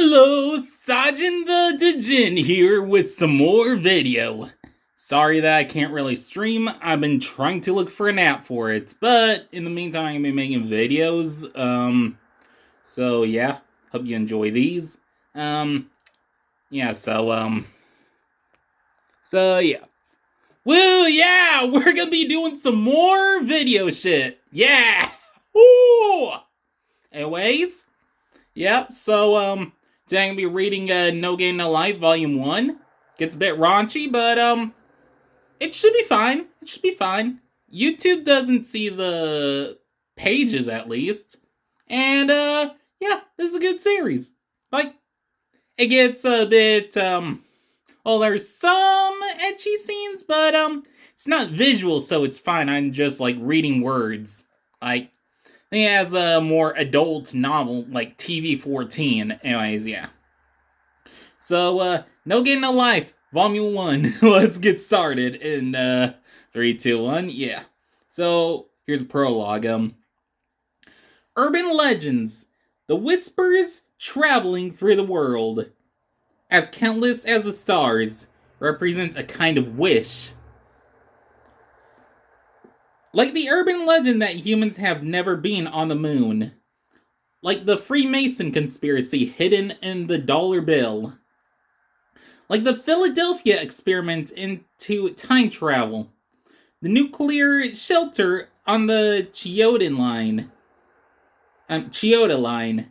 Hello, Sergeant the Djinn here with some more video. Sorry that I can't really stream. I've been trying to look for an app for it, but in the meantime I've been making videos. So yeah, hope you enjoy these. Yeah, so yeah. Woo, yeah, we're gonna be doing some more video shit. Yeah! Woo! Anyways, yep, so, today I'm gonna be reading, No Game No Life, Volume 1. Gets a bit raunchy, but, it should be fine. It should be fine. YouTube doesn't see the pages, at least. And, yeah, this is a good series. Like, it gets a bit, well, there's some etchy scenes, but, it's not visual, so it's fine. I'm just, like, reading words. Like, I think it has a more adult novel, like TV-14. Anyways, yeah. So, No Game No Life, Volume 1. Let's get started in, 3, 2, 1, yeah. So, here's a prologue. Urban legends. The whispers traveling through the world, as countless as the stars, represent a kind of wish. Like the urban legend that humans have never been on the moon. Like the Freemason conspiracy hidden in the dollar bill. Like the Philadelphia experiment into time travel. The nuclear shelter on the Chioda line.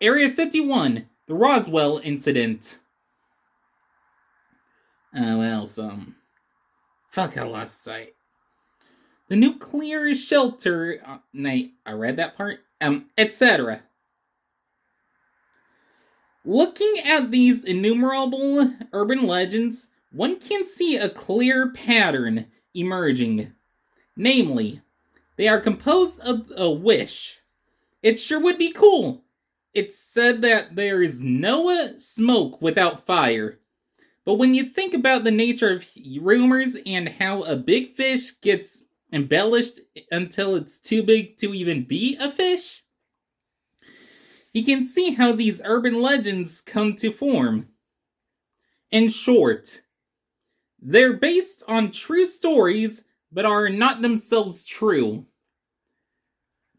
Area 51, the Roswell incident. Fuck, I lost sight. The nuclear shelter, I read that part, etc. Looking at these innumerable urban legends, one can see a clear pattern emerging. Namely, they are composed of a wish. It sure would be cool. It's said that there is no smoke without fire. But when you think about the nature of rumors and how a big fish gets embellished until it's too big to even be a fish, you can see how these urban legends come to form. In short, they're based on true stories, but are not themselves true.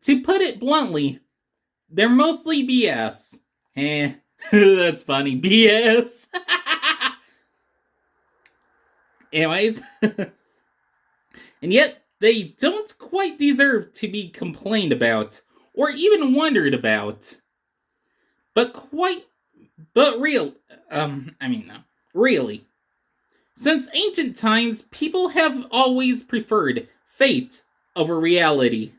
To put it bluntly, they're mostly BS. That's funny. BS. Anyways. And yet, they don't quite deserve to be complained about, or even wondered about. Really. Since ancient times, people have always preferred fate over reality.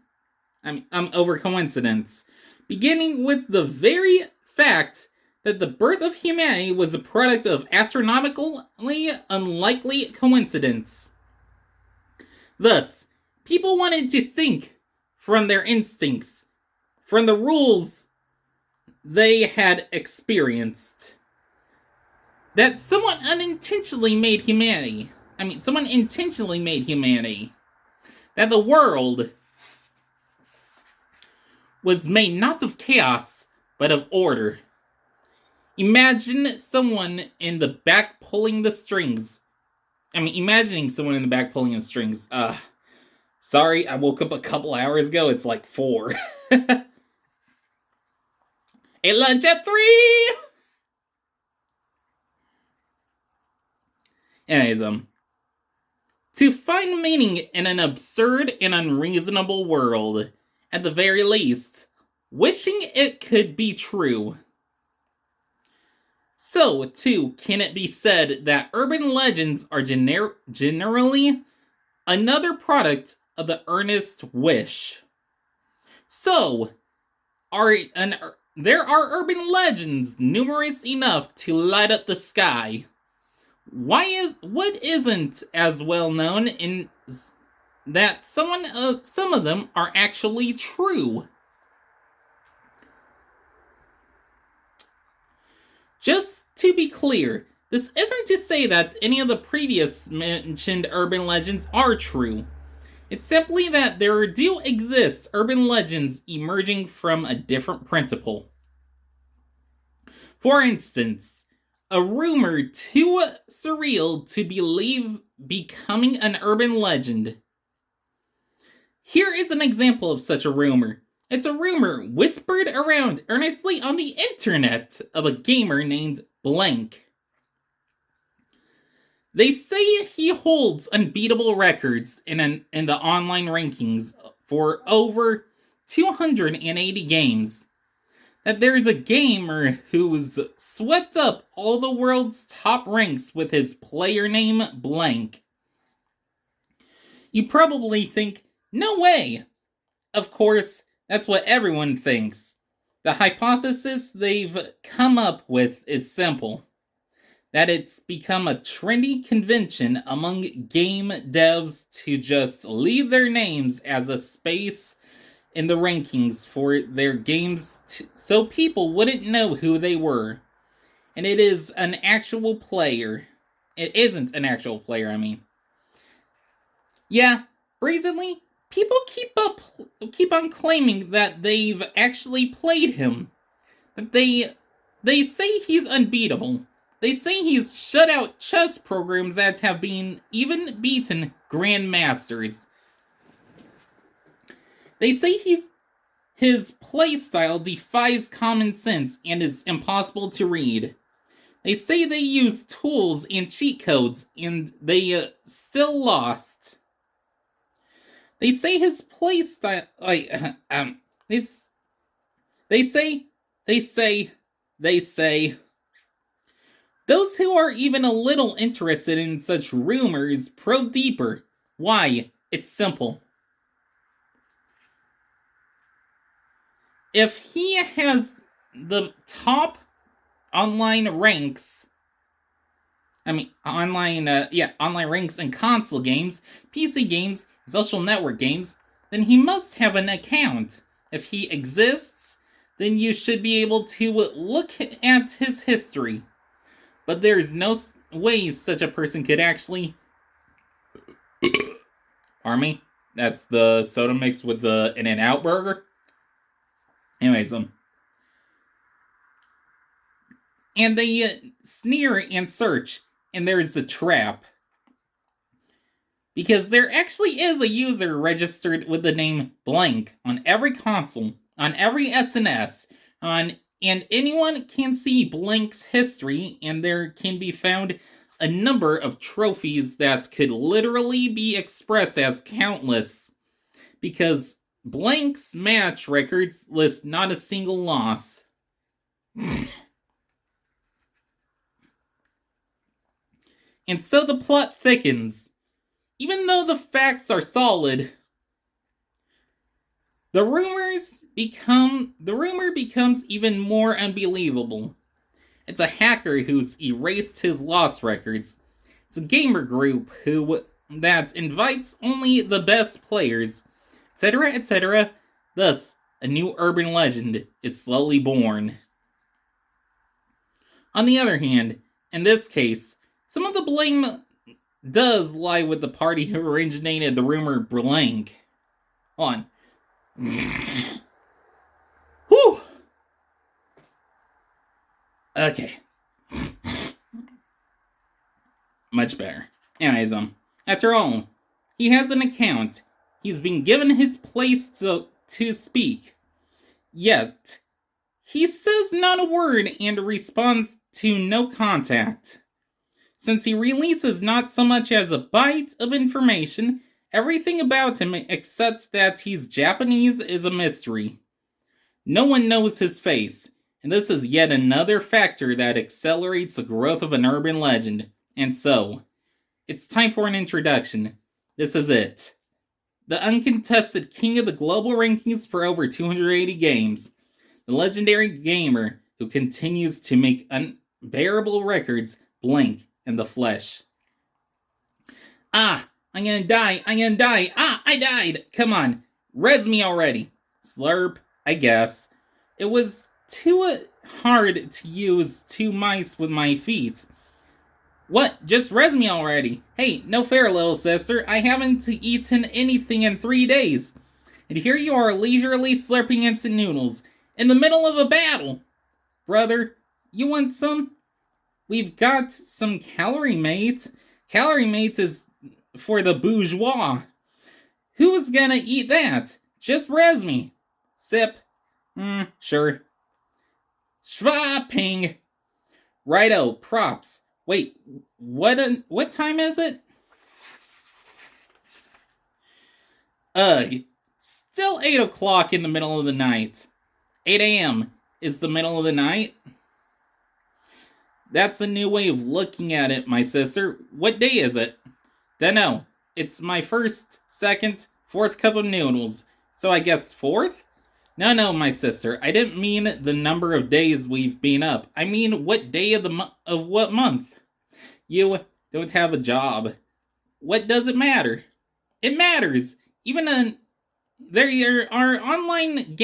Over coincidence. Beginning with the very fact that the birth of humanity was a product of astronomically unlikely coincidence. Thus, people wanted to think from their instincts, from the rules they had experienced. That someone intentionally made humanity. That the world was made not of chaos, but of order. Imagine someone in the back pulling the strings. Imagining someone in the back pulling the strings. Sorry, I woke up a couple hours ago. It's like 4. Ate lunch at 3! Anyways, to find meaning in an absurd and unreasonable world, at the very least, wishing it could be true. So, too, can it be said that urban legends are generally another product of the earnest wish? So, there are urban legends numerous enough to light up the sky. What isn't as well known in that some of them are actually true? Just to be clear, this isn't to say that any of the previous mentioned urban legends are true. It's simply that there do exist urban legends emerging from a different principle. For instance, a rumor too surreal to believe becoming an urban legend. Here is an example of such a rumor. It's a rumor whispered around earnestly on the internet of a gamer named Blank. They say he holds unbeatable records in the online rankings for over 280 games. That there's a gamer who's swept up all the world's top ranks with his player name Blank. You probably think, no way! Of course, that's what everyone thinks. The hypothesis they've come up with is simple. That it's become a trendy convention among game devs to just leave their names as a space in the rankings for their games so people wouldn't know who they were. And it is an actual player. It isn't an actual player, I mean. Yeah, brazenly, people keep on claiming that they've actually played him. That they say he's unbeatable. They say he's shut out chess programs that have been even beaten grandmasters. They say his playstyle defies common sense and is impossible to read. They say they use tools and cheat codes and they still lost. They say his playstyle, they say. Those who are even a little interested in such rumors probe deeper. Why? It's simple. If he has the top online ranks, online ranks in console games, PC games, social network games, then he must have an account. If he exists, then you should be able to look at his history. But there's no way such a person could actually... Pardon me? That's the soda mix with the In-N-Out burger? Anyways, and they sneer and search, and there's the trap. Because there actually is a user registered with the name Blank on every console, on every SNS, and anyone can see Blank's history, and there can be found a number of trophies that could literally be expressed as countless. Because Blank's match records list not a single loss. And so the plot thickens. Even though the facts are solid, the rumor becomes even more unbelievable. It's a hacker who's erased his loss records. It's a gamer group that invites only the best players, etc., etc. Thus, a new urban legend is slowly born. On the other hand, in this case, some of the blame does lie with the party who originated the rumor Blank. Hold on. Whew. Okay. Much better. Anyways, after all, he has an account. He's been given his place to speak. Yet, he says not a word and responds to no contact. Since he releases not so much as a bite of information, everything about him except that he's Japanese is a mystery. No one knows his face, and this is yet another factor that accelerates the growth of an urban legend. And so, it's time for an introduction. This is it. The uncontested king of the global rankings for over 280 games. The legendary gamer who continues to make unbearable records, Blank in the flesh. I'm gonna die. I died. Come on, res me already. Slurp, I guess. It was too hard to use two mice with my feet. What? Just res me already. Hey, no fair, little sister. I haven't eaten anything in 3 days. And here you are leisurely slurping into noodles in the middle of a battle. Brother, You want some? We've got some Calorie Mate. Calorie Mate is for the bourgeois. Who's gonna eat that? Just Resme. Sip. Sure. Schwapping. Righto, props. Wait, what time is it? Still 8 o'clock in the middle of the night. 8 a.m. is the middle of the night? That's a new way of looking at it, my sister. What day is it? Dunno. It's my first, second, fourth cup of noodles. So I guess fourth? No, my sister. I didn't mean the number of days we've been up. I mean what day of of what month? You don't have a job. What does it matter? It matters. Even there are online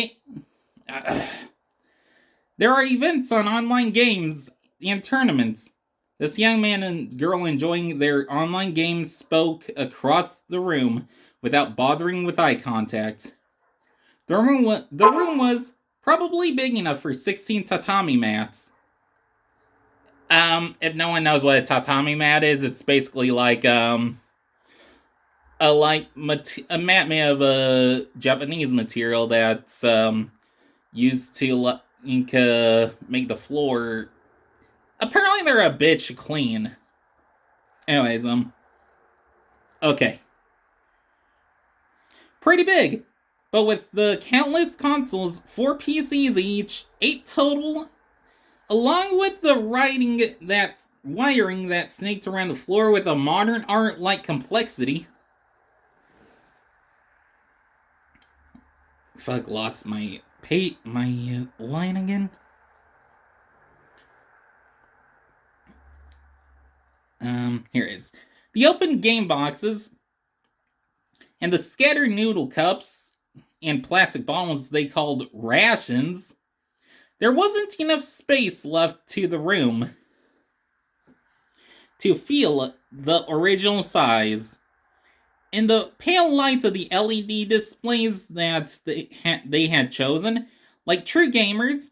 there are events on online games and tournaments. This young man and girl enjoying their online games spoke across the room without bothering with eye contact. The room was probably big enough for 16 tatami mats. If no one knows what a tatami mat is, it's basically like a mat made of a Japanese material that's used to make the floor. Apparently, they're a bitch clean. Anyways, okay, pretty big, but with the countless consoles, 4 PCs each, 8 total, along with the wiring that snaked around the floor with a modern art-like complexity. Fuck, lost my line again. Here it is. The open game boxes and the scattered noodle cups and plastic bottles they called rations. There wasn't enough space left to the room to feel the original size. In the pale lights of the LED displays that they had chosen, like true gamers,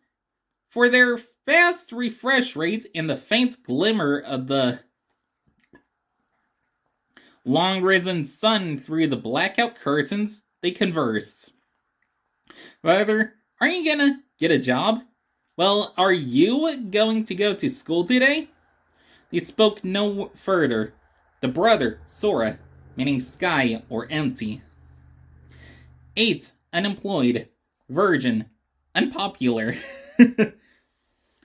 for their fast refresh rate and the faint glimmer of the long-risen sun through the blackout curtains, they conversed. Rather, are you gonna get a job? Well, are you going to go to school today? They spoke no further. The brother, Sora, meaning sky or empty. 8. Unemployed. Virgin. Unpopular.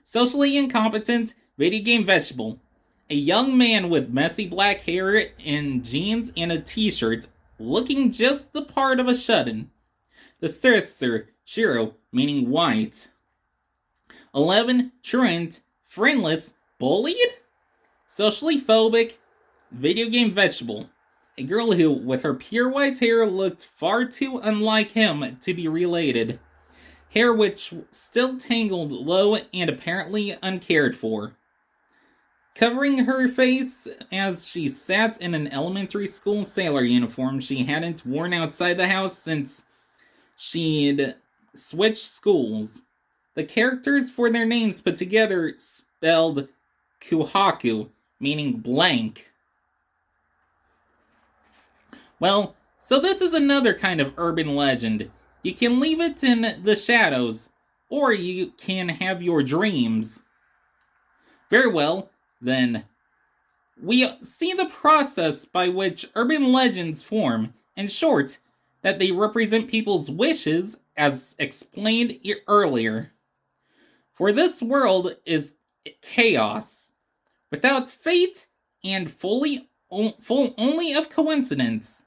Socially incompetent. Video game vegetable. A young man with messy black hair and jeans and a t-shirt, looking just the part of a shut-in. The sister, Shiro, meaning white. 11. Truant. Friendless. Bullied? Socially phobic. Video game vegetable. A girl who, with her pure white hair, looked far too unlike him to be related. Hair which still tangled low and apparently uncared for. Covering her face as she sat in an elementary school sailor uniform she hadn't worn outside the house since she'd switched schools. The characters for their names put together spelled Kuhaku, meaning blank. Well, so this is another kind of urban legend. You can leave it in the shadows, or you can have your dreams. Very well, then. We see the process by which urban legends form. In short, that they represent people's wishes, as explained earlier. For this world is chaos, without fate and full only of coincidence.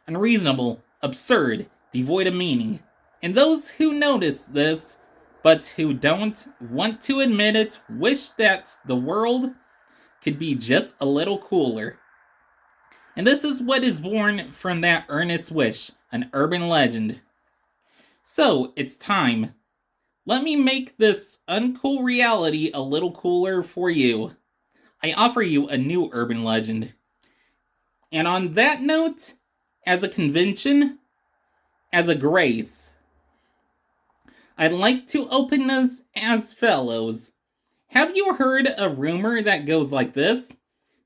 Unreasonable, absurd, devoid of meaning. And those who notice this, but who don't want to admit it, wish that the world could be just a little cooler. And this is what is born from that earnest wish, an urban legend. So, it's time. Let me make this uncool reality a little cooler for you. I offer you a new urban legend. And on that note, as a convention, as a grace, I'd like to open us as fellows. Have you heard a rumor that goes like this?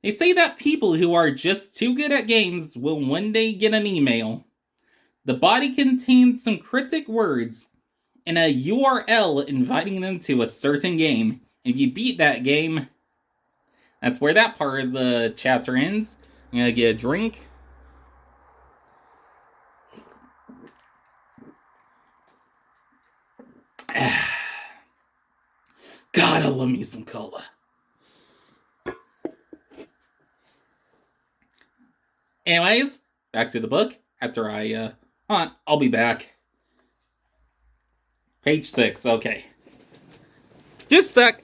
They say that people who are just too good at games will one day get an email. The body contains some cryptic words and a URL inviting them to a certain game. If you beat that game, that's where that part of the chapter ends. I'm gonna get a drink. God, I love me some cola. Anyways, back to the book. After hold on, I'll be back. Page 6, okay. Just a sec.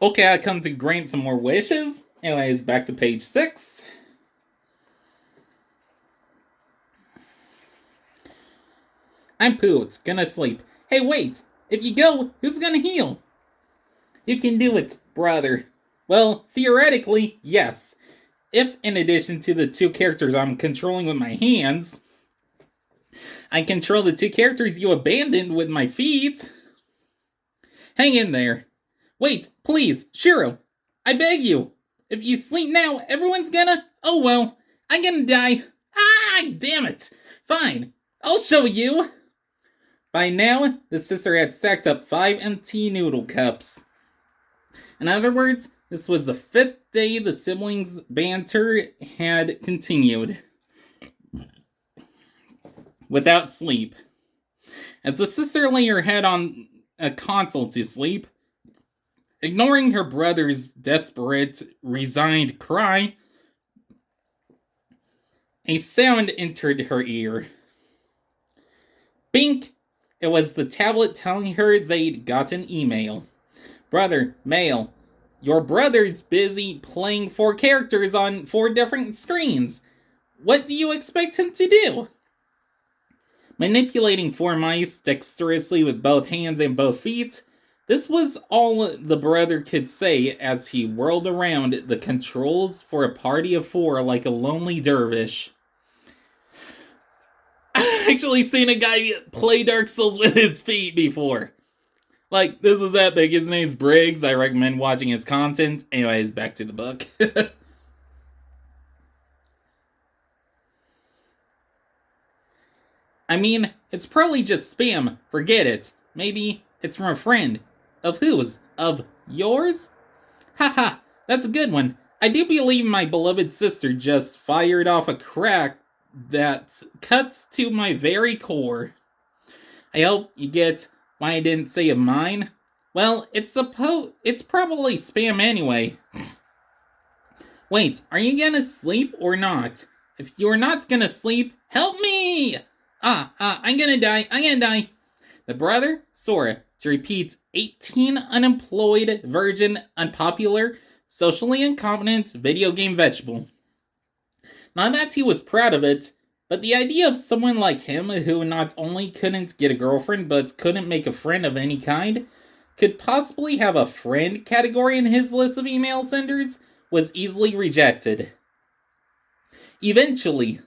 Okay, I come to grant some more wishes. Anyways, back to page 6. I'm pooped. Gonna sleep. Hey, wait! If you go, who's gonna heal? You can do it, brother. Well, theoretically, yes. If, in addition to the 2 characters I'm controlling with my hands, I control the 2 characters you abandoned with my feet. Hang in there. Wait, please, Shiro. I beg you. If you sleep now, everyone's gonna... Oh well, I'm gonna die. Ah, damn it. Fine, I'll show you. By now, the sister had stacked up 5 empty noodle cups. In other words, this was the 5th day the siblings' banter had continued. Without sleep. As the sister lay her head on a console to sleep, ignoring her brother's desperate, resigned cry, a sound entered her ear. Bink! It was the tablet telling her they'd got an email. Brother, mail. Your brother's busy playing 4 characters on 4 different screens. What do you expect him to do? Manipulating 4 mice dexterously with both hands and both feet, this was all the brother could say as he whirled around the controls for a party of 4 like a lonely dervish. I've actually seen a guy play Dark Souls with his feet before. Like, this is epic. His name's Briggs. I recommend watching his content. Anyways, back to the book. I mean, it's probably just spam. Forget it. Maybe it's from a friend. Of whose? Of yours? Haha, that's a good one. I do believe my beloved sister just fired off a crack that cuts to my very core. I hope you get why I didn't say of mine. Well, it's probably spam anyway. Wait, are you gonna sleep or not? If you're not gonna sleep, help me! I'm gonna die. The brother, Sora, to repeat, 18 unemployed, virgin, unpopular, socially incompetent video game vegetable. Not that he was proud of it, but the idea of someone like him who not only couldn't get a girlfriend but couldn't make a friend of any kind, could possibly have a friend category in his list of email senders was easily rejected. Eventually,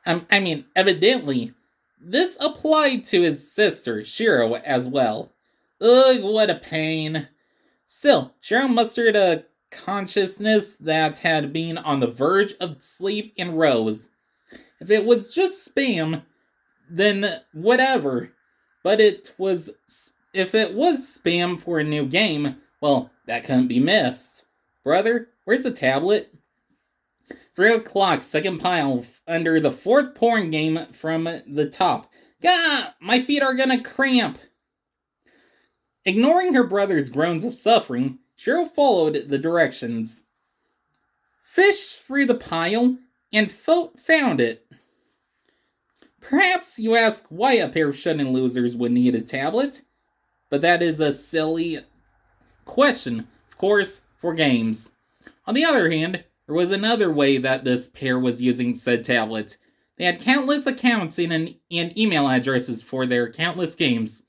evidently, this applied to his sister, Shiro, as well. Ugh, what a pain. Still, Shiro mustered a consciousness that had been on the verge of sleep and rose. If it was just spam, then whatever. But if it was spam for a new game, well, that couldn't be missed. Brother, where's the tablet? 3 o'clock, second pile, under the 4th porn game from the top. Gah! My feet are gonna cramp! Ignoring her brother's groans of suffering, Shiro followed the directions. Fished through the pile, and found it. Perhaps you ask why a pair of shut-in losers would need a tablet, but that is a silly question, of course, for games. On the other hand, there was another way that this pair was using said tablet. They had countless accounts and email addresses for their countless games.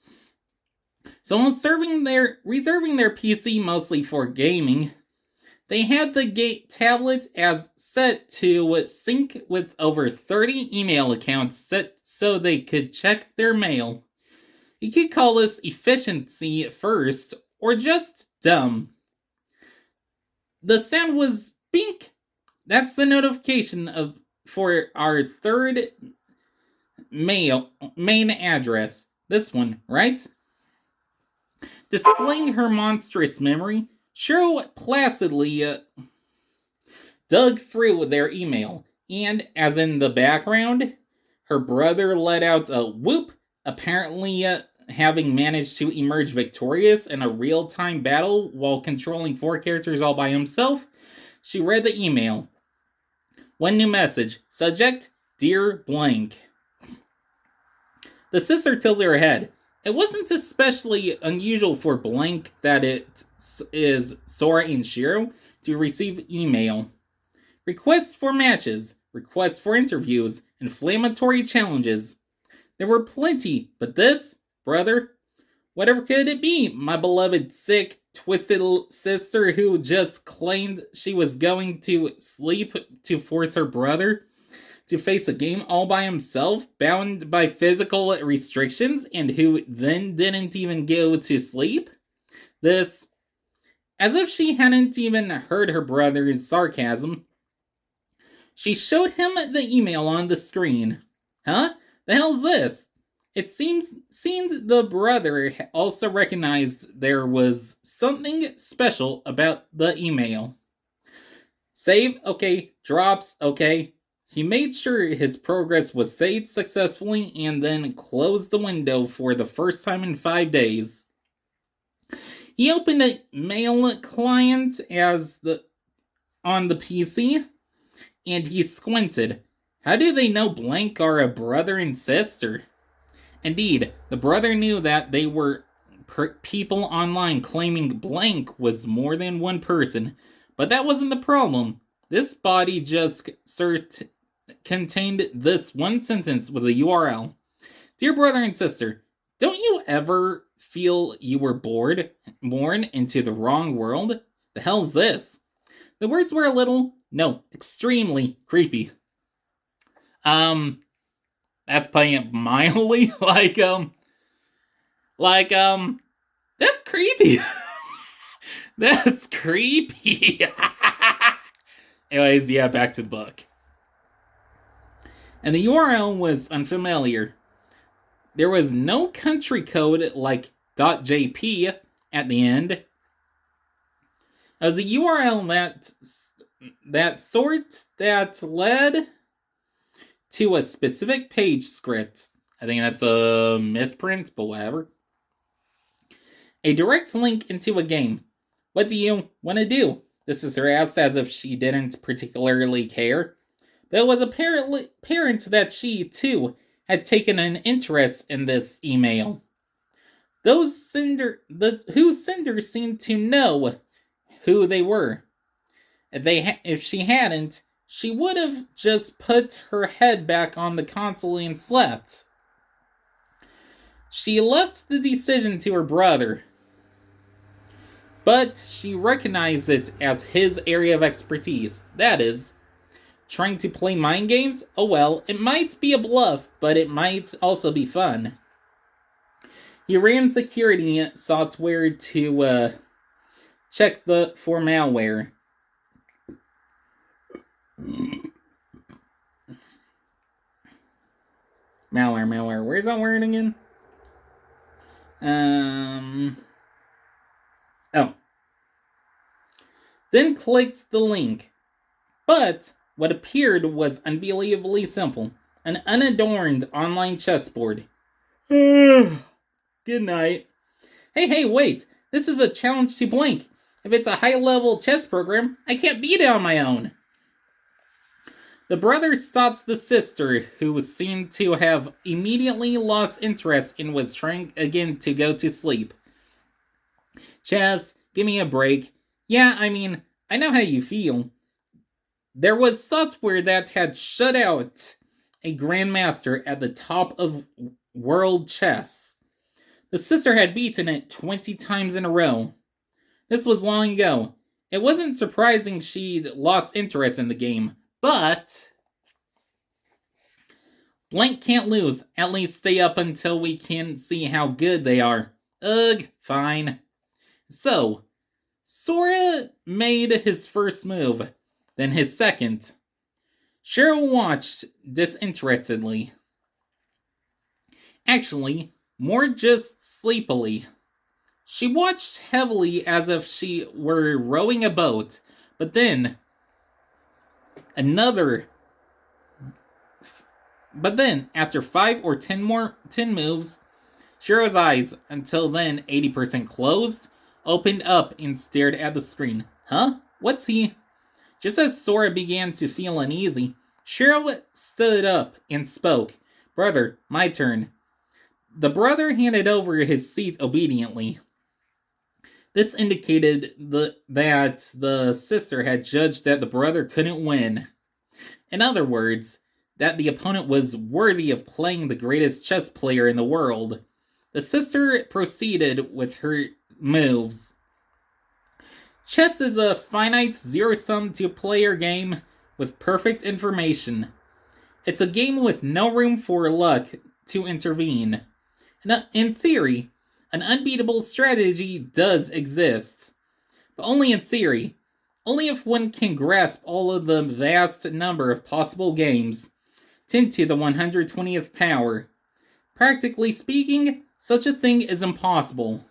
So while reserving their PC mostly for gaming, they had the tablet as set to sync with over 30 email accounts set so they could check their mail. You could call this efficiency at first, or just dumb. The sound was bink. That's the notification for our third main address. This one, right? Displaying her monstrous memory, Cheryl placidly dug through their email, and as in the background, her brother let out a whoop, apparently having managed to emerge victorious in a real-time battle while controlling 4 characters all by himself. She read the email. One new message. Subject, Dear Blank. The sister tilted her head. It wasn't especially unusual for Blank that it is Sora and Shiro to receive email. Requests for matches, requests for interviews, inflammatory challenges. There were plenty, but this, brother, whatever could it be, my beloved, sick, twisted sister who just claimed she was going to sleep to force her brother to face a game all by himself, bound by physical restrictions, and who then didn't even go to sleep? This, as if she hadn't even heard her brother's sarcasm, she showed him the email on the screen. Huh? The hell's this? It seemed the brother also recognized there was something special about the email. Save, okay. Drops, okay. He made sure his progress was saved successfully and then closed the window for the first time in 5 days. He opened a mail client on the PC, and he squinted. How do they know Blank are a brother and sister? Indeed, the brother knew that they were people online claiming Blank was more than one person, but that wasn't the problem. This body just contained this one sentence with a URL. Dear brother and sister, don't you ever feel you were born into the wrong world? The hell's this? The words were extremely creepy. That's putting it mildly. That's creepy. That's creepy. Anyways, yeah, back to the book. And the URL was unfamiliar. There was no country code like .jp at the end. It was a URL that led to a specific page script. I think that's a misprint, but whatever. A direct link into a game. What do you want to do? This is her asked as if she didn't particularly care. But it was apparent that she, too, had taken an interest in this email. Whose senders seemed to know who they were. If she hadn't, she would have just put her head back on the console and slept. She left the decision to her brother, but she recognized it as his area of expertise. That is, trying to play mind games? Oh well, it might be a bluff, but it might also be fun. He ran security software to check for malware. Malware. Where's that word again? Oh. Then clicked the link. But what appeared was unbelievably simple. An unadorned online chessboard. Good night. Hey, wait. This is a challenge to Blank. If it's a high-level chess program, I can't beat it on my own. The brother sought the sister, who seemed to have immediately lost interest and was trying again to go to sleep. Chaz, give me a break. Yeah, I mean, I know how you feel. There was software that had shut out a grandmaster at the top of world chess. The sister had beaten it 20 times in a row. This was long ago. It wasn't surprising she'd lost interest in the game, but Blank can't lose. At least stay up until we can see how good they are. Ugh, fine. So, Sora made his first move, then his second. Cheryl watched disinterestedly. Actually, more just sleepily. She watched heavily as if she were rowing a boat, but then after 5 or 10 moves, Chero's eyes, until then 80% closed, opened up and stared at the screen. Huh? What's he? Just as Sora began to feel uneasy, Chero stood up and spoke. Brother, my turn. The brother handed over his seat obediently. This indicated that the sister had judged that the brother couldn't win. In other words, that the opponent was worthy of playing the greatest chess player in the world. The sister proceeded with her moves. Chess is a finite zero-sum two-player game with perfect information. It's a game with no room for luck to intervene. In theory, an unbeatable strategy does exist. But only in theory. Only if one can grasp all of the vast number of possible games. 10 to the 120th power. Practically speaking, such a thing is impossible.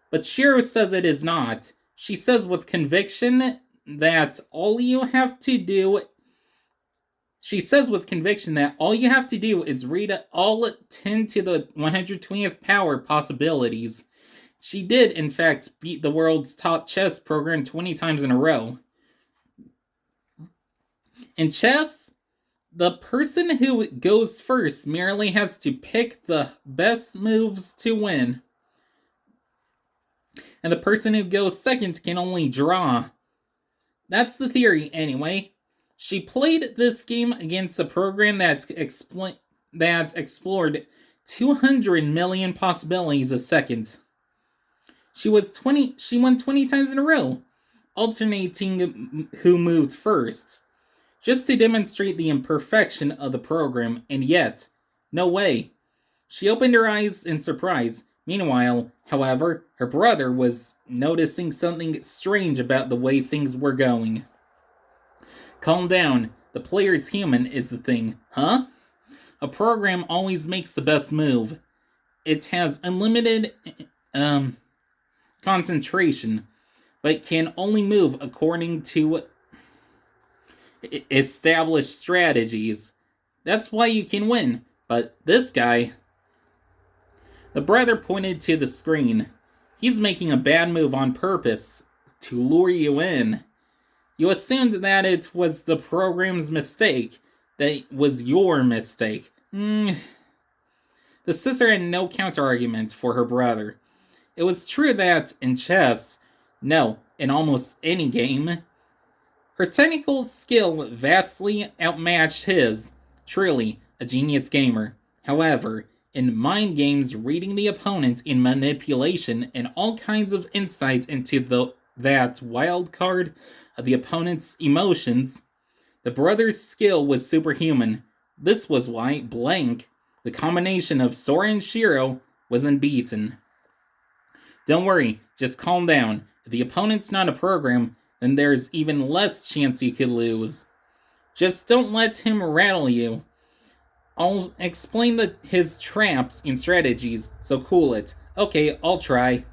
But Chero says it is not. She says with conviction that all you have to do is read all 10 to the 120th power possibilities. She did, in fact, beat the world's top chess program 20 times in a row. In chess, the person who goes first merely has to pick the best moves to win. And the person who goes second can only draw. That's the theory, anyway. She played this game against a program that explored 200 million possibilities a second. She won 20 times in a row, alternating who moved first, just to demonstrate the imperfection of the program, and yet, no way. She opened her eyes in surprise. Meanwhile, however, her brother was noticing something strange about the way things were going. Calm down. The player's human is the thing. Huh? A program always makes the best move. It has unlimited concentration, but can only move according to established strategies. That's why you can win. But this guy... The brother pointed to the screen. He's making a bad move on purpose to lure you in. You assumed that it was the program's mistake, that it was your mistake. The sister had no counter-argument for her brother. It was true that, in chess, no, in almost any game, her technical skill vastly outmatched his. Truly, a genius gamer. However, in mind games, reading the opponent in manipulation and all kinds of insight into that wild card of the opponent's emotions, the brother's skill was superhuman. This was why Blank, the combination of Sora and Chero, was unbeaten. Don't worry, just calm down. If the opponent's not a program, then there's even less chance you could lose. Just don't let him rattle you. I'll explain his traps and strategies, so cool it. Okay, I'll try.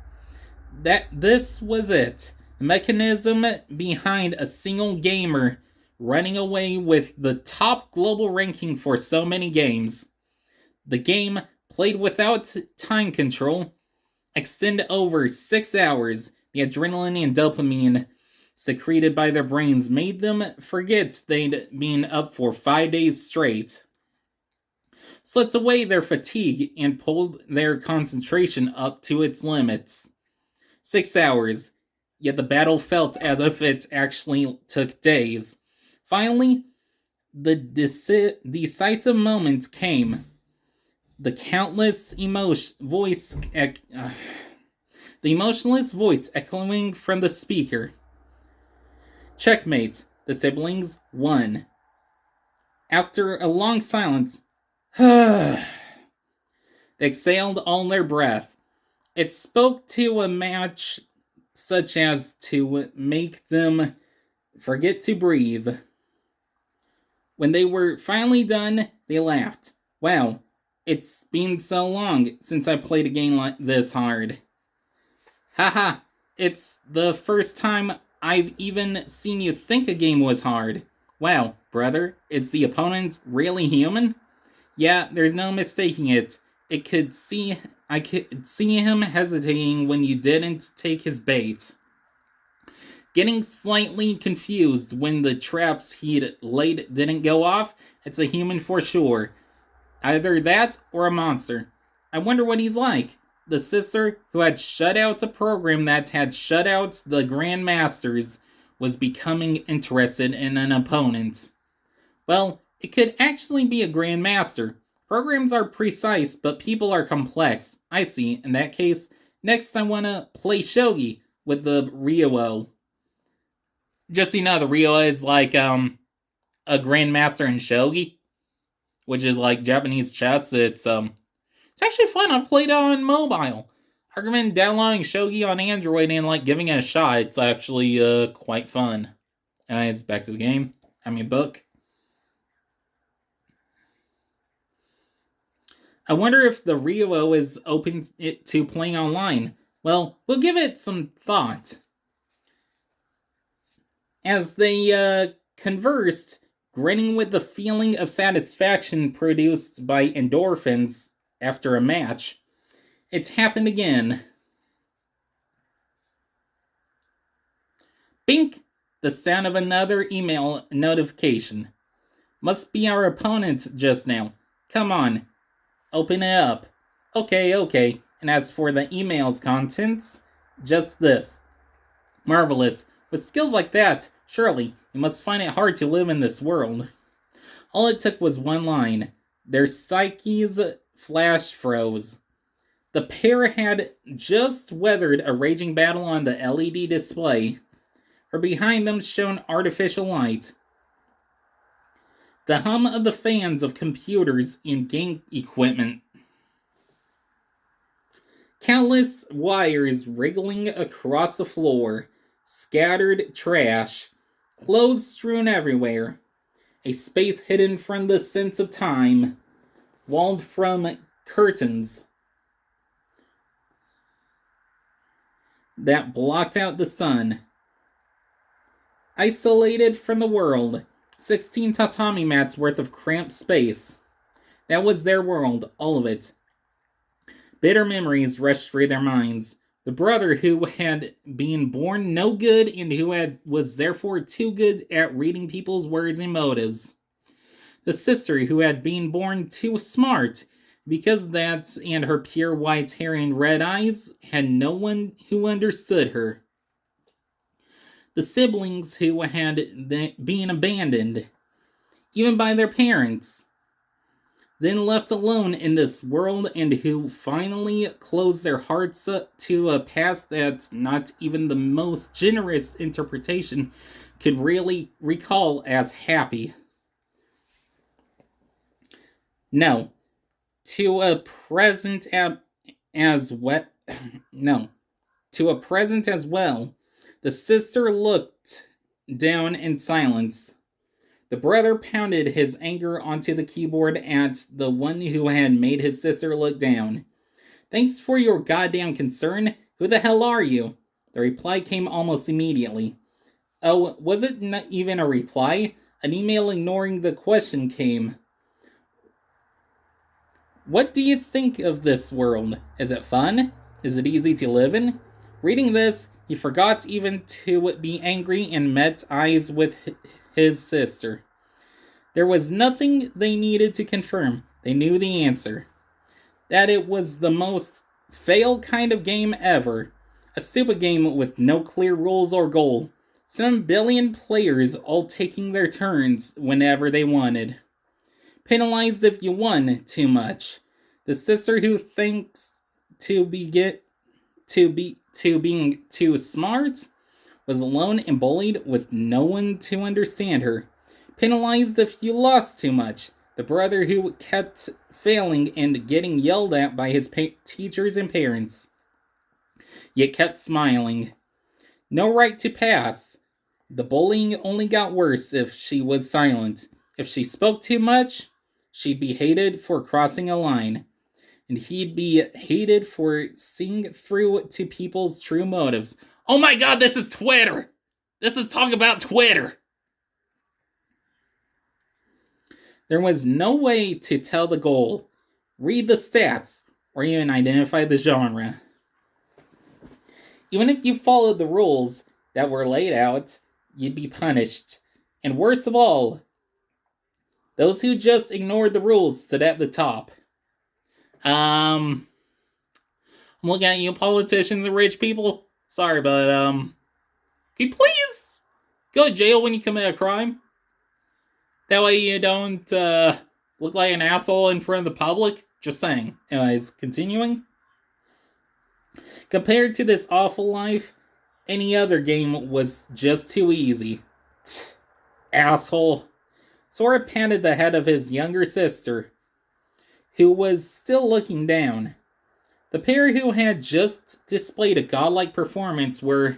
This was it. The mechanism behind a single gamer running away with the top global ranking for so many games. The game, played without time control, extend over 6 hours. The adrenaline and dopamine secreted by their brains made them forget they'd been up for 5 days straight, swept away their fatigue, and pulled their concentration up to its limits. 6 hours, yet the battle felt as if it actually took days. Finally, the decisive moment came. The emotionless voice echoing from the speaker. Checkmate. The siblings won. After a long silence, they exhaled all their breath. It spoke to a match such as to make them forget to breathe. When they were finally done, they laughed. Wow, it's been so long since I played a game like this hard. Haha, it's the first time I've even seen you think a game was hard. Wow, brother, is the opponent really human? Yeah, there's no mistaking it. I could see him hesitating when you didn't take his bait. Getting slightly confused when the traps he'd laid didn't go off. It's a human for sure. Either that or a monster. I wonder what he's like. The sister who had shut out a program that had shut out the Grandmasters was becoming interested in an opponent. Well, it could actually be a Grandmaster. Programs are precise, but people are complex. I see. In that case, next I want to play Shogi with the Ryo. Just so you know, the Ryo is like a Grandmaster in Shogi, which is like Japanese chess. It's actually fun. I played it on mobile. I recommend downloading Shogi on Android and like giving it a shot. It's actually quite fun. Anyways, back to the game. Book. I wonder if the Ryo is open to playing online. Well, we'll give it some thought. As they conversed, grinning with the feeling of satisfaction produced by endorphins after a match, it's happened again. Bink! The sound of another email notification. Must be our opponent just now. Come on. Open it up. Okay. And as for the email's contents, just this. Marvelous. With skills like that, surely you must find it hard to live in this world. All it took was one line. Their psyches flash froze. The pair had just weathered a raging battle on the LED display. For behind them shone artificial light. The hum of the fans of computers and game equipment. Countless wires wriggling across the floor. Scattered trash. Clothes strewn everywhere. A space hidden from the sense of time. Walled from curtains that blocked out the sun. Isolated from the world. 16 tatami mats worth of cramped space. That was their world, all of it. Bitter memories rushed through their minds. The brother who had been born no good and who was therefore too good at reading people's words and motives. The sister who had been born too smart because that and her pure white hair and red eyes had no one who understood her. The siblings who had been abandoned, even by their parents, then left alone in this world and who finally closed their hearts to a past that not even the most generous interpretation could really recall as happy. No, to a present as well. No, to a present as well. The sister looked down in silence. The brother pounded his anger onto the keyboard at the one who had made his sister look down. Thanks for your goddamn concern. Who the hell are you? The reply came almost immediately. Oh, was it not even a reply? An email ignoring the question came. What do you think of this world? Is it fun? Is it easy to live in? Reading this, He forgot even to be angry and met eyes with his sister. There was nothing they needed to confirm. They knew the answer. That it was the most fail kind of game ever. A stupid game with no clear rules or goal. 7 billion players all taking their turns whenever they wanted. Penalized if you won too much. The sister who thinks to being too smart was alone and bullied with no one to understand her. Penalized if you lost too much. The brother who kept failing and getting yelled at by his teachers and parents, yet kept smiling. No right to pass. The bullying only got worse if she was silent. If she spoke too much, she'd be hated for crossing a line. And he'd be hated for seeing through to people's true motives. Oh my god, this is Twitter! This is talking about Twitter! There was no way to tell the goal, read the stats, or even identify the genre. Even if you followed the rules that were laid out, you'd be punished. And worst of all, those who just ignored the rules stood at the top. I'm looking at you politicians and rich people. Sorry, but, can you please go to jail when you commit a crime? That way you don't, look like an asshole in front of the public. Just saying. Anyways, continuing. Compared to this awful life, any other game was just too easy. Asshole. Sora patted the head of his younger sister, who was still looking down. The pair who had just displayed a godlike performance were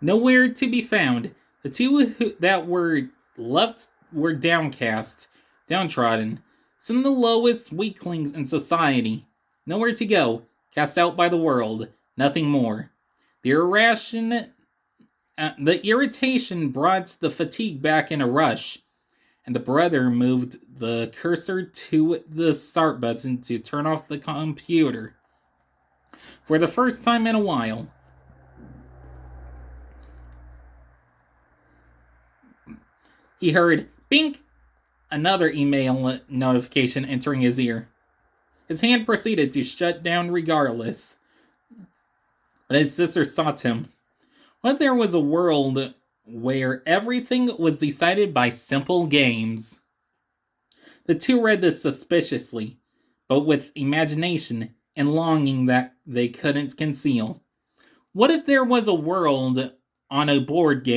nowhere to be found. The two that were left were downcast, downtrodden, some of the lowest weaklings in society. Nowhere to go, cast out by the world, nothing more. The irritation brought the fatigue back in a rush, and the brother moved the cursor to the start button to turn off the computer. For the first time in a while. He heard, bink, another email notification entering his ear. His hand proceeded to shut down regardless. But his sister sought him. What if there was a world where everything was decided by simple games? The two read this suspiciously, but with imagination and longing that they couldn't conceal. What if there was a world on a board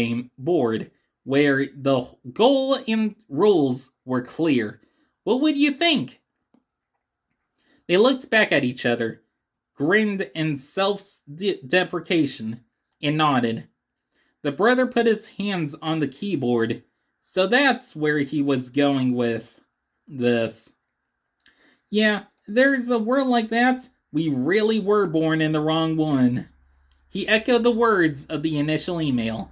where the goal and rules were clear? What would you think? They looked back at each other, grinned in self-deprecation, and nodded. The brother put his hands on the keyboard, so that's where he was going with this. Yeah, there's a world like that. We really were born in the wrong one. He echoed the words of the initial email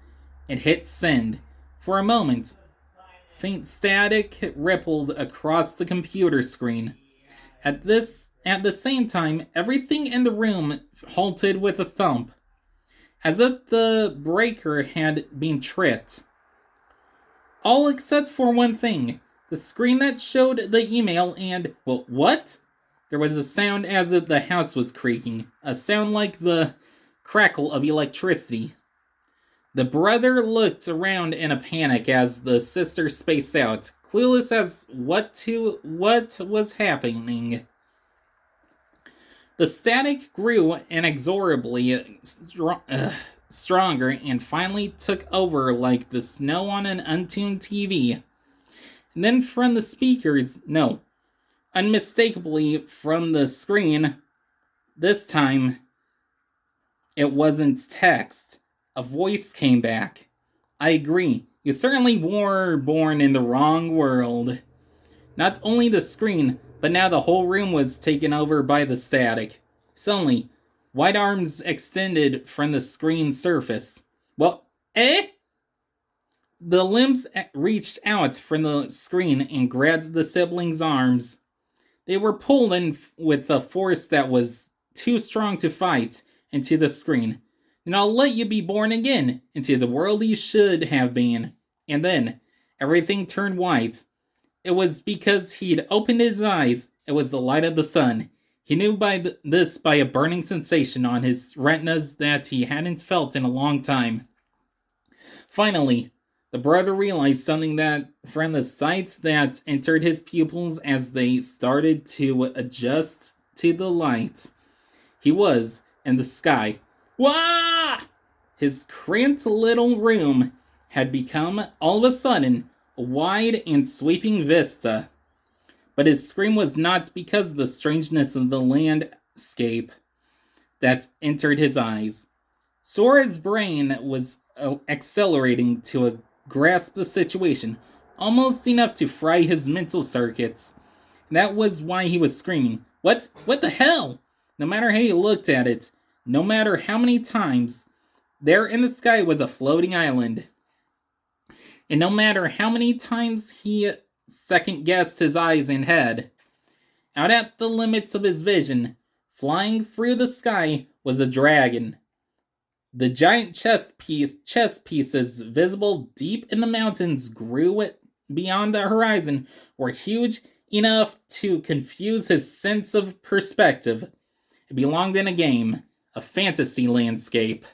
and hit send. For a moment, faint static rippled across the computer screen. At the same time, everything in the room halted with a thump, as if the breaker had been tripped. All except for one thing. The screen that showed the email and, well, what? There was a sound as if the house was creaking, a sound like the crackle of electricity. The brother looked around in a panic as the sister spaced out, clueless as what was happening. The static grew inexorably stronger and finally took over like the snow on an untuned TV. And then from the speakers, no, unmistakably from the screen, this time it wasn't text. A voice came back. I agree. You certainly were born in the wrong world. Not only the screen, but now the whole room was taken over by the static. Suddenly, white arms extended from the screen surface. Well, eh? The limbs reached out from the screen and grabbed the siblings' arms. They were pulled in with a force that was too strong to fight into the screen. Then I'll let you be born again into the world you should have been. And then everything turned white. It was because he'd opened his eyes. It was the light of the sun. He knew this by a burning sensation on his retinas that he hadn't felt in a long time. Finally, the brother realized something that from the sights that entered his pupils as they started to adjust to the light. He was in the sky. Wah! His cramped little room had become, all of a sudden, a wide and sweeping vista. But his scream was not because of the strangeness of the landscape that entered his eyes. Sora's brain was accelerating to grasp the situation, almost enough to fry his mental circuits. That was why he was screaming. What? What the hell? No matter how you looked at it, no matter how many times, there in the sky was a floating island. And no matter how many times he second-guessed his eyes and head, out at the limits of his vision, flying through the sky, was a dragon. The giant chess pieces visible deep in the mountains grew beyond the horizon were huge enough to confuse his sense of perspective. It belonged in a game, a fantasy landscape.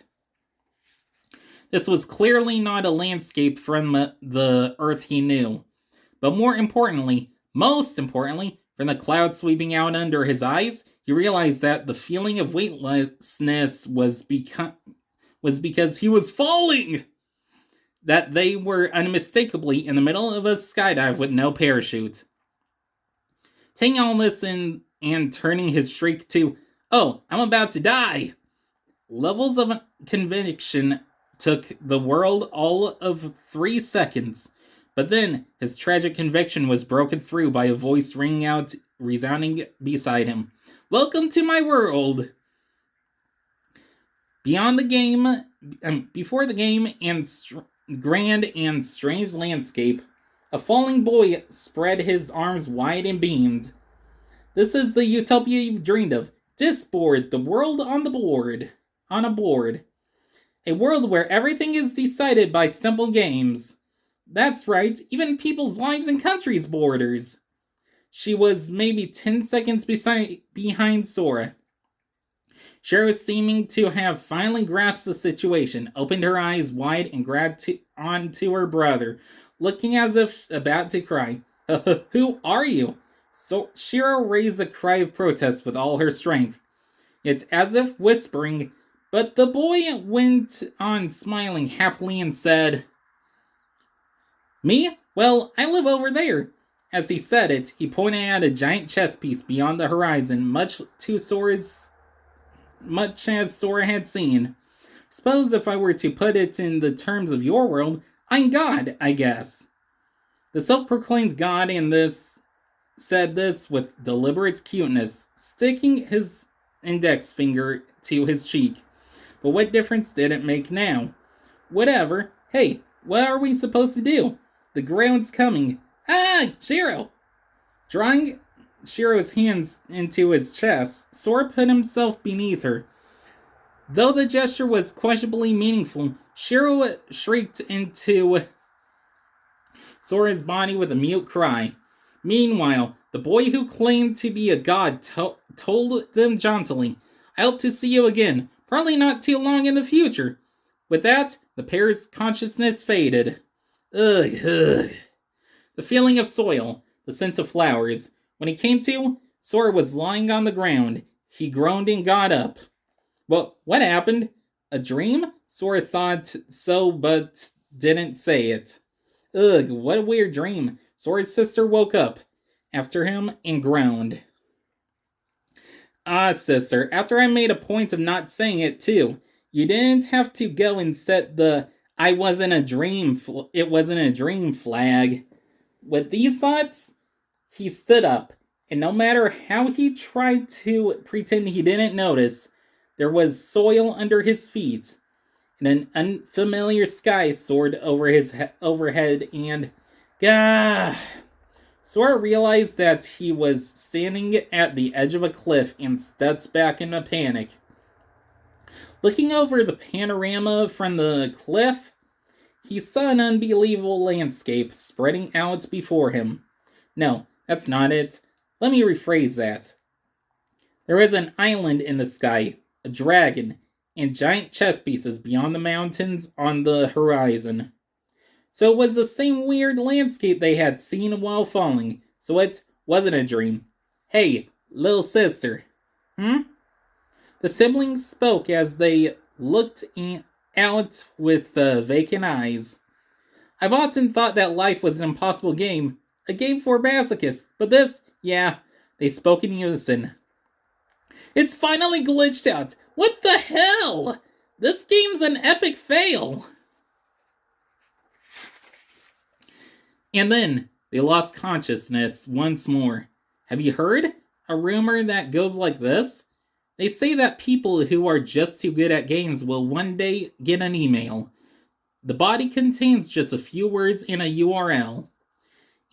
This was clearly not a landscape from the Earth he knew. But most importantly, from the clouds sweeping out under his eyes, he realized that the feeling of weightlessness was because he was falling! That they were unmistakably in the middle of a skydive with no parachute. Taking all this in and turning his shriek to, "Oh, I'm about to die!" Levels of conviction took the world all of 3 seconds. But then, his tragic conviction was broken through by a voice ringing out, resounding beside him. "Welcome to my world!" Before the game and grand and strange landscape, a falling boy spread his arms wide and beamed. "This is the utopia you've dreamed of. Disboard, the world on a board. A world where everything is decided by simple games. That's right, even people's lives and countries' borders." She was maybe 10 seconds behind Sora. Shiro, seeming to have finally grasped the situation, opened her eyes wide and grabbed onto her brother, looking as if about to cry. "Who are you?" So Shiro raised a cry of protest with all her strength. It's as if whispering, but the boy went on smiling happily and said, "Me? Well, I live over there." As he said it, he pointed at a giant chess piece beyond the horizon, much as Sora had seen. "Suppose if I were to put it in the terms of your world, I'm God, I guess." The self-proclaimed God said this with deliberate cuteness, sticking his index finger to his cheek. But what difference did it make now? Whatever. Hey, what are we supposed to do? The ground's coming. Ah, Shiro! Drawing Shiro's hands into his chest, Sora put himself beneath her. Though the gesture was questionably meaningful, Shiro shrieked into Sora's body with a mute cry. Meanwhile, the boy who claimed to be a god told them jauntily, "I hope to see you again, probably not too long in the future." With that, the pair's consciousness faded. Ugh. The feeling of soil, the scent of flowers. When he came to, Sora was lying on the ground. He groaned and got up. Well, what happened? A dream? Sora thought so, but didn't say it. Ugh, what a weird dream. Sora's sister woke up after him and groaned. Ah, sister, after I made a point of not saying it too, you didn't have to go and set the it wasn't a dream flag. With these thoughts, he stood up, and no matter how he tried to pretend he didn't notice, there was soil under his feet, and an unfamiliar sky soared over his overhead, and gah! Sora realized that he was standing at the edge of a cliff and steps back in a panic. Looking over the panorama from the cliff, he saw an unbelievable landscape spreading out before him. No, that's not it. Let me rephrase that. There was an island in the sky, a dragon, and giant chess pieces beyond the mountains on the horizon. So it was the same weird landscape they had seen while falling, so it wasn't a dream. Hey, little sister. Hmm? The siblings spoke as they looked out with vacant eyes. I've often thought that life was an impossible game, a game for masochists, but this, yeah, they spoke in unison. It's finally glitched out. What the hell? This game's an epic fail. And then they lost consciousness once more. Have you heard? A rumor that goes like this? They say that people who are just too good at games will one day get an email. The body contains just a few words in a URL.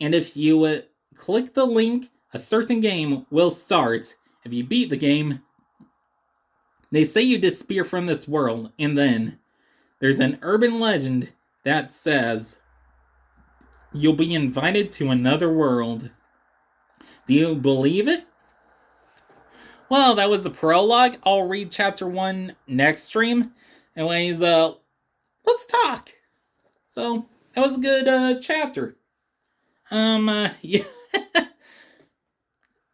And if you click the link, a certain game will start. If you beat the game, they say you disappear from this world, and then there's an urban legend that says you'll be invited to another world. Do you believe it? Well, that was the prologue. I'll read chapter 1 next stream. Anyways, let's talk. So, that was a good chapter. Yeah.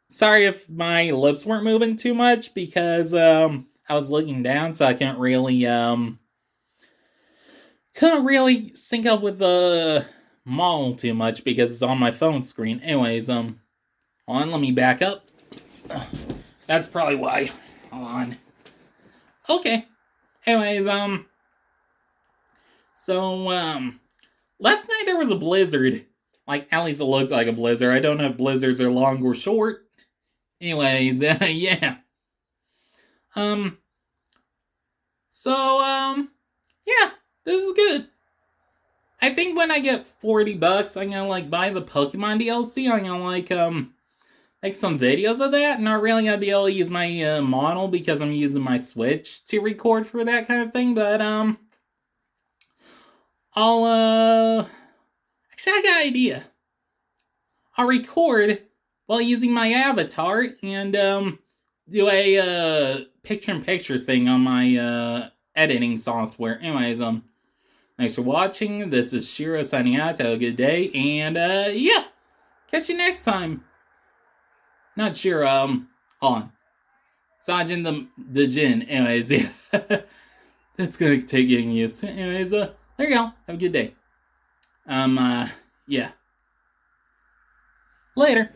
Sorry if my lips weren't moving too much because I was looking down, so I couldn't really sync up with the model too much because it's on my phone screen. Anyways, hold on, let me back up. That's probably why. Hold on. Okay. Anyways, so last night there was a blizzard. Like, at least it looked like a blizzard. I don't know if blizzards are long or short. Anyways, yeah. Yeah, this is good. I think when I get $40, I'm gonna, like, buy the Pokemon DLC. I'm gonna, make some videos of that. I'm not really gonna be able to use my, model because I'm using my Switch to record for that kind of thing, but, actually, I got an idea. I'll record while using my avatar and do a picture-in-picture thing on my editing software. Anyways, thanks for watching. This is Shiro signing out. Have a good day, and yeah, catch you next time. Not Shiro. Hold on, Sajin the Jin. Anyways, yeah, that's gonna take getting used to. Anyways, there you go. Have a good day. Yeah. Later.